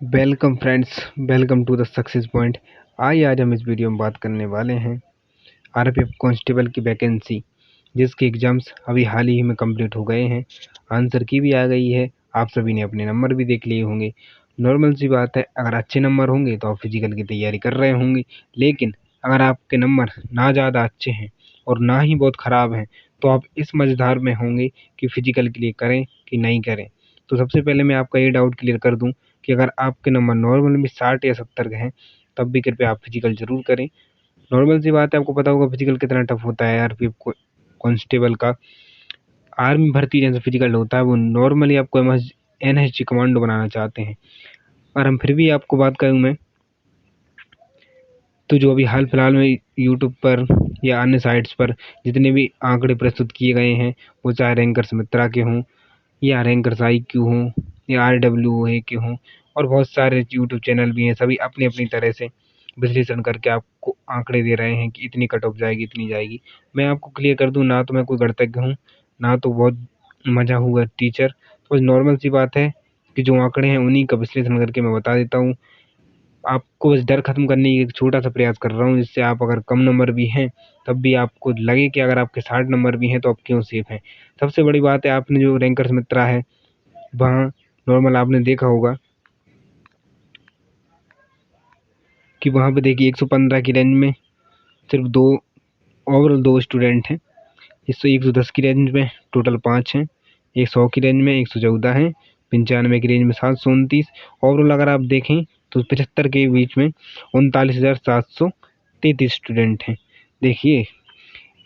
Welcome friends, welcome to the success point. आज हम इस वीडियो में बात करने वाले हैं आरपीएफ कांस्टेबल की वैकेंसी, जिसके एग्ज़ाम्स अभी हाल ही में कंप्लीट हो गए हैं। आंसर की भी आ गई है। आप सभी ने अपने नंबर भी देख लिए होंगे। नॉर्मल सी बात है, अगर अच्छे नंबर होंगे तो आप फिजिकल की तैयारी कर रहे होंगे, लेकिन अगर आपके नंबर ना ज़्यादा अच्छे हैं और ना ही बहुत ख़राब हैं तो आप इस मझधार में होंगे कि फिजिकल के लिए करें कि नहीं करें। तो सबसे पहले मैं आपका ये डाउट क्लियर कर दूं कि अगर आपके नंबर नॉर्मल में 60 या 70 के हैं तब भी कृपया आप फिजिकल ज़रूर करें। नॉर्मल सी बात है, आपको पता होगा फिजिकल कितना टफ होता है। आरपीएफ कांस्टेबल का आर्मी भर्ती जैसे फिजिकल होता है, वो नॉर्मली आपको एनएसजी कमांडो बनाना चाहते हैं। और हम फिर भी आपको बात करूँ मैं, तो जो अभी हाल फिलहाल में यूट्यूब पर या अन्य साइट्स पर जितने भी आंकड़े प्रस्तुत किए गए हैं, वो चाहे रैंकर्स मित्रा के हों या रैंकर्स IQ हों या RWA के हों, और बहुत सारे यूट्यूब चैनल भी हैं, सभी अपनी अपनी तरह से विश्लेषण करके आपको आंकड़े दे रहे हैं कि इतनी कट ऑफ जाएगी, इतनी जाएगी। मैं आपको क्लियर कर दूं, ना तो मैं कोई गणितज्ञ हूँ, ना तो बहुत मजा हुआ टीचर। तो बस नॉर्मल सी बात है कि जो आंकड़े हैं उन्हीं का विश्लेषण करके मैं बता देता हूँ। आपको बस डर खत्म करने की एक छोटा सा प्रयास कर रहा हूँ, जिससे आप अगर कम नंबर भी हैं तब भी आपको लगे कि अगर आपके 60 नंबर भी हैं तो आप क्यों सेफ हैं। सबसे बड़ी बात है, आपने जो रैंकर्स मित्रा है वहाँ नॉर्मल आपने देखा होगा कि वहाँ पे देखिए 115 की रेंज में सिर्फ दो, ओवरऑल 2 स्टूडेंट हैं। इससे 110 की रेंज में टोटल 5 हैं, 100 की रेंज में 114 हैं, 95 की रेंज में 729। ओवरऑल अगर आप देखें तो 75 के बीच में 39,733 स्टूडेंट हैं। देखिए,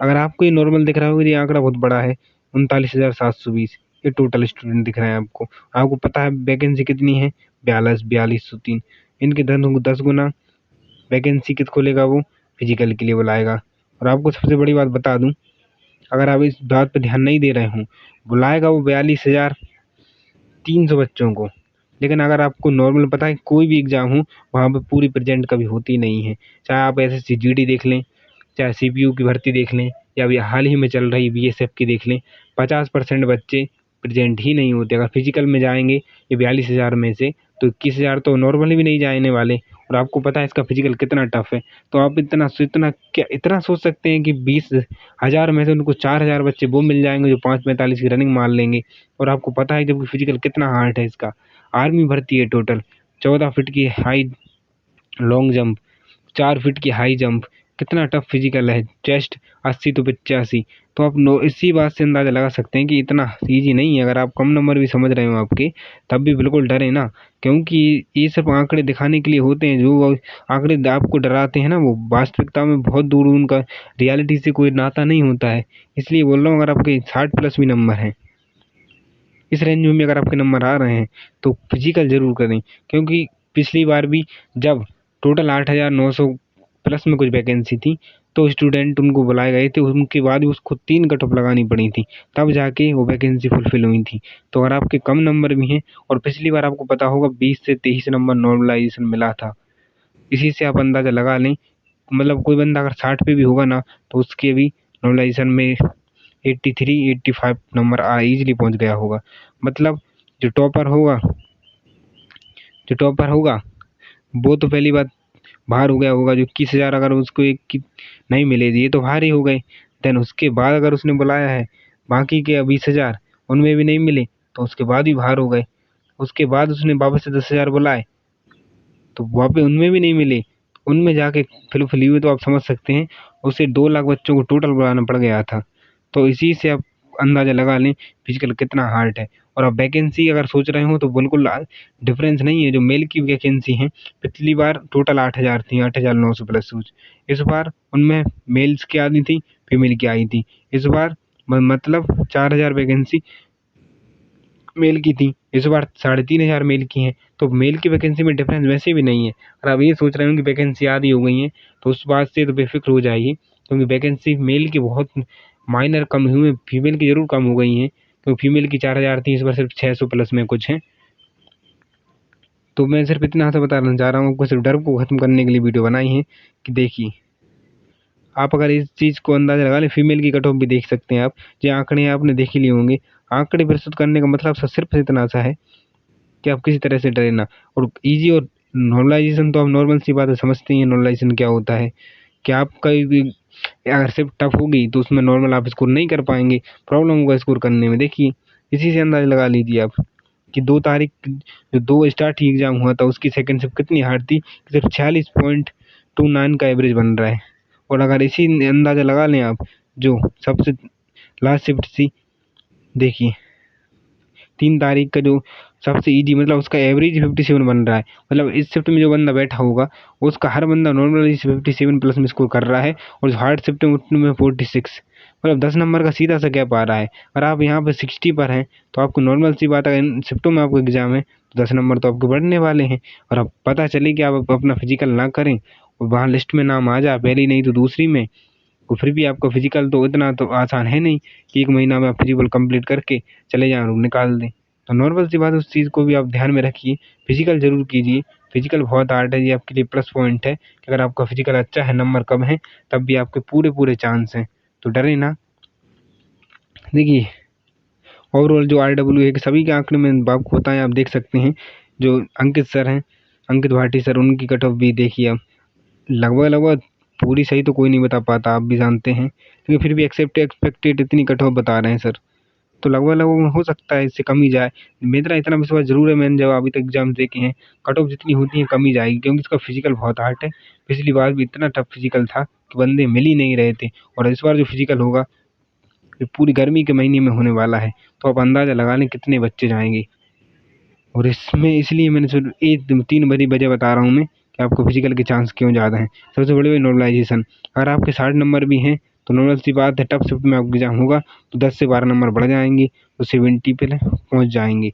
अगर आपको ये नॉर्मल दिख रहा होगा, ये आंकड़ा बहुत बड़ा है, 39,720 ये टोटल स्टूडेंट दिख रहे हैं आपको। आपको पता है वैकेंसी कितनी है? 42,3। इनके 10 गुना वैकेंसी किस खोलेगा वो? फिजिकल के लिए बुलाएगा। और आपको सबसे बड़ी बात बता दूं, अगर आप इस बात पर ध्यान नहीं दे रहे हों, बुलाएगा वो 42,300 बच्चों को। लेकिन अगर आपको नॉर्मल पता है, कोई भी एग्ज़ाम हो वहाँ पे पूरी प्रेजेंट कभी होती नहीं है। चाहे आप SSC GD देख लें, चाहे CPU की भर्ती देख लें, या अभी हाल ही में चल रही BSF की देख लें, 50% बच्चे प्रेजेंट ही नहीं होते। अगर फिजिकल में जाएंगे ये 42,000 में से, तो 21,000 तो नॉर्मली भी नहीं जाने वाले। और आपको पता है इसका फिजिकल कितना टफ है। तो आप इतना सोच सकते हैं कि 20,000 में से उनको 4,000 बच्चे वो मिल जाएंगे जो 5:45 की रनिंग मार लेंगे। और आपको पता है जब फिजिकल कितना हार्ड है इसका। आर्मी भर्ती है टोटल, 14 फीट की हाई लॉन्ग जंप, 4 फीट की हाई जंप, कितना टफ फिजिकल है। चेस्ट 80 तो 85। तो आप इसी बात से अंदाज़ा लगा सकते हैं कि इतना ईजी नहीं है। अगर आप कम नंबर भी समझ रहे हो आपके, तब भी बिल्कुल डरे ना, क्योंकि ये सब आंकड़े दिखाने के लिए होते हैं। जो आंकड़े आपको डराते हैं ना, वो वास्तविकता में बहुत दूर, उनका रियलिटी से कोई नाता नहीं होता है। इसलिए बोल रहा हूँ, अगर आपके 60 प्लस भी नंबर हैं, इस रेंज में भी अगर आपके नंबर आ रहे हैं तो फिजिकल ज़रूर करें। क्योंकि पिछली बार भी जब टोटल 8,900 प्लस में कुछ वैकेंसी थी, तो स्टूडेंट उनको बुलाए गए थे, उनके बाद भी उसको 3 कट ऑफ लगानी पड़ी थी, तब जाके वो वैकेंसी फुलफिल हुई थी। तो अगर आपके कम नंबर भी हैं, और पिछली बार आपको पता होगा 20 से 23 नंबर नॉर्मलाइजेशन मिला था, इसी से आप अंदाज़ा लगा लें। मतलब कोई बंदा अगर 60 पे भी होगा ना, तो उसके भी नॉर्मलाइजेशन में 83 85 नंबर ईजिली पहुंच गया होगा। मतलब जो टॉपर होगा जो टॉपर होगा वो तो पहली बात बाहर हो गया होगा। जो 21,000 अगर उसको एक की नहीं मिले, ये तो बाहर ही हो गए। देन उसके बाद अगर उसने बुलाया है बाकी के 20,000, उनमें भी नहीं मिले, तो उसके बाद भी बाहर हो गए। उसके बाद उसने वापस से 10,000 बुलाए, तो वहाँ पे उनमें भी नहीं मिले, उनमें जाके फिल हुए। तो आप समझ सकते हैं उसे 2 लाख बच्चों को टोटल बुलाना पड़ गया था। तो इसी से आप अंदाज़ा लगा लें फिजिकल कितना हार्ड है। और आप वैकेंसी अगर सोच रहे हो तो बिल्कुल डिफरेंस नहीं है। जो मेल की वैकेंसी हैं, पिछली बार टोटल 8,000 थी, 8,900 प्लस कुछ। इस बार उनमें मेल्स की आनी थी, फीमेल की आई थी। इस बार मतलब 4,000 वैकेंसी मेल की थी, इस बार 3,500 मेल की हैं। तो मेल की वैकेंसी में डिफरेंस वैसे भी नहीं है। और आप ये सोच रहे हो कि वैकेंसी आधी हो गई हैं, तो उस बात से तो बेफिक्र हो जाइए, क्योंकि वैकेंसी मेल की बहुत माइनर कम हुई हैं, फीमेल की ज़रूर कम हो गई हैं। क्योंकि फीमेल की 4,000 थी, इस बार सिर्फ 600 प्लस में कुछ हैं। तो मैं सिर्फ इतना सा बताना चाह रहा हूँ आपको, सिर्फ डर को ख़त्म करने के लिए वीडियो बनाई है कि देखिए, आप अगर इस चीज़ को अंदाज़ा लगा लें, फीमेल की कट ऑफ भी देख सकते हैं आप। जो आंकड़े आपने देख ही लिए होंगे। आंकड़े प्रस्तुत करने का मतलब सिर्फ इतना सा है कि आप किसी तरह से डरे ना। और ईजी और नॉर्मलाइजेशन तो आप नॉर्मल सी बात है, समझते ही हैं नॉर्मलाइजेशन क्या होता है, कि आपका भी अगर शिफ्ट टफ होगी तो उसमें नॉर्मल आप स्कोर नहीं कर पाएंगे, प्रॉब्लम होगा स्कोर करने में। देखिए इसी से अंदाजा लगा लीजिए आप कि 2 तारीख जो 2 स्टार्ट ही एग्जाम हुआ था उसकी सेकंड शिफ्ट कितनी हार्ड थी, सिर्फ 46.29 का एवरेज बन रहा है। और अगर इसी अंदाजा लगा लें आप जो सबसे लास्ट शिफ्ट थी, देखिए 3 तारीख का जो सबसे इजी मतलब उसका एवरेज 57 बन रहा है। मतलब इस शिफ्ट में जो बंदा बैठा होगा उसका हर बंदा नॉर्मली 57 प्लस में स्कोर कर रहा है, और हार्ड शिफ्ट में उतने में 46, मतलब 10 नंबर का सीधा सा गैप आ रहा है। अगर आप यहाँ पर 60 पर हैं तो आपको नॉर्मल सी बात है, इन शिफ्टों में आपको एग्जाम है तो 10 नंबर तो आपके बढ़ने वाले हैं। और अब पता चले कि आप अपना फिजिकल ना करें और वहाँ लिस्ट में नाम आ जाए पहली नहीं तो दूसरी में, तो फिर भी आपका फिजिकल तो इतना तो आसान है नहीं कि 1 महीना में आप फिजिकल कंप्लीट करके चले जाएँ और निकाल दें। तो नॉर्मल सी बात है, उस चीज़ को भी आप ध्यान में रखिए, फिजिकल ज़रूर कीजिए। फिजिकल बहुत हार्ड है, ये आपके लिए प्लस पॉइंट है कि अगर आपका फिजिकल अच्छा है, नंबर कम है, तब भी आपके पूरे चांस हैं, तो डरें ना। देखिए ओवरऑल जो RW है कि सभी के आंकड़े में आपको बताएं, आप देख सकते हैं जो अंकित सर हैं, अंकित भाटी सर, उनकी कट ऑफ भी देखिए आप, लगभग पूरी सही तो कोई नहीं बता पाता, आप भी जानते हैं, लेकिन फिर भी एक्सपेक्टेड इतनी कट ऑफ बता रहे हैं सर, तो लगभग हो सकता है इससे कम ही जाए। मेरा इतना विश्वास ज़रूर है, मैंने जब अभी तक एग्जाम देखे हैं, कट ऑफ जितनी होती है कम ही जाएगी, क्योंकि इसका फिजिकल बहुत हार्ड है। पिछली बार भी इतना टफ फिजिकल था कि बंदे मिल ही नहीं रहे थे, और इस बार जो फिजिकल होगा ये पूरी गर्मी के महीने में होने वाला है, तो आप अंदाज़ा लगा लें कितने बच्चे जाएंगे। और इसमें इसलिए मैंने सिर्फ 3 बड़ी वजह बता रहा हूँ मैं कि आपको फिजिकल के चांस क्यों ज़्यादा हैं। सबसे बड़ी वजह नॉर्मलाइजेशन, अगर आपके 60 नंबर भी हैं तो नॉर्मल सी बात है, टफ शिफ्ट में आपका एग्जाम होगा तो 10 से 12 नंबर बढ़ जाएंगे, तो 70 पे पहुँच जाएंगे।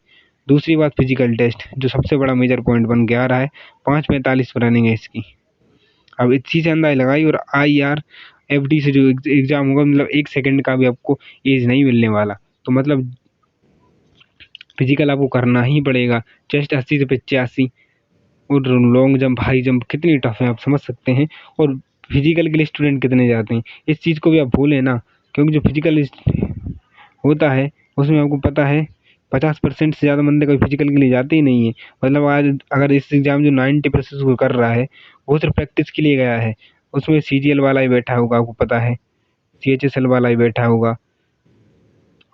दूसरी बात फिजिकल टेस्ट जो सबसे बड़ा मेजर पॉइंट बन के आ रहा है, 5:45 पर रनिंग है इसकी। अब इसी से अंदाजा लगाइए, और IRFD से जो एग्जाम होगा मतलब 1 सेकंड का भी आपको एज नहीं मिलने वाला, तो मतलब फिजिकल आपको करना ही पड़ेगा। चेस्ट 80 से 85, और लॉन्ग जंप, हाई जंप कितनी टफ है आप समझ सकते हैं। और फिजिकल के लिए स्टूडेंट कितने जाते हैं, इस चीज़ को भी आप भूलें ना, क्योंकि जो फिजिकल होता है उसमें आपको पता है 50% से ज़्यादा बंदे कभी फिजिकल के लिए जाते ही नहीं है। मतलब आज अगर इस एग्ज़ाम जो 90% वो कर रहा है वो सिर्फ प्रैक्टिस के लिए गया है, उसमें CGL वाला ही बैठा होगा, आपको पता है CHSL वाला ही बैठा होगा।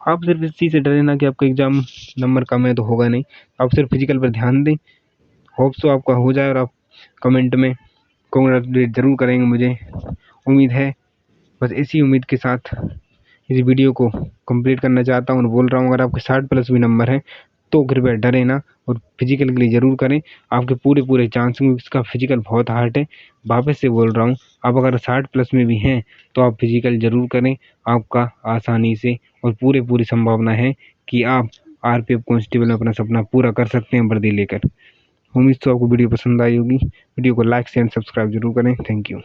आप सिर्फ इस चीज़ से डरे ना कि आपका एग्ज़ाम नंबर कम है तो होगा नहीं, आप सिर्फ फिजिकल पर ध्यान दें। होप सो आपका हो जाए, और आप कमेंट में कांग्रेचुलेट ज़रूर करेंगे, मुझे उम्मीद है। बस इसी उम्मीद के साथ इस वीडियो को कंप्लीट करना चाहता हूँ और बोल रहा हूँ, अगर आपके 60 प्लस भी नंबर हैं तो कृपया डरे ना और फिजिकल के लिए ज़रूर करें, आपके पूरे चांस होंगे। इसका फिजिकल बहुत हार्ड है, वापस से बोल रहा हूँ, आप अगर 60 प्लस में भी हैं तो आप फिजिकल ज़रूर करें, आपका आसानी से और पूरी संभावना है कि आप RPF कांस्टेबल में अपना सपना पूरा कर सकते हैं वर्दी लेकर। उम्मीद तो आपको वीडियो पसंद आई होगी। वीडियो को लाइक शेयर सब्सक्राइब जरूर करें। Thank you.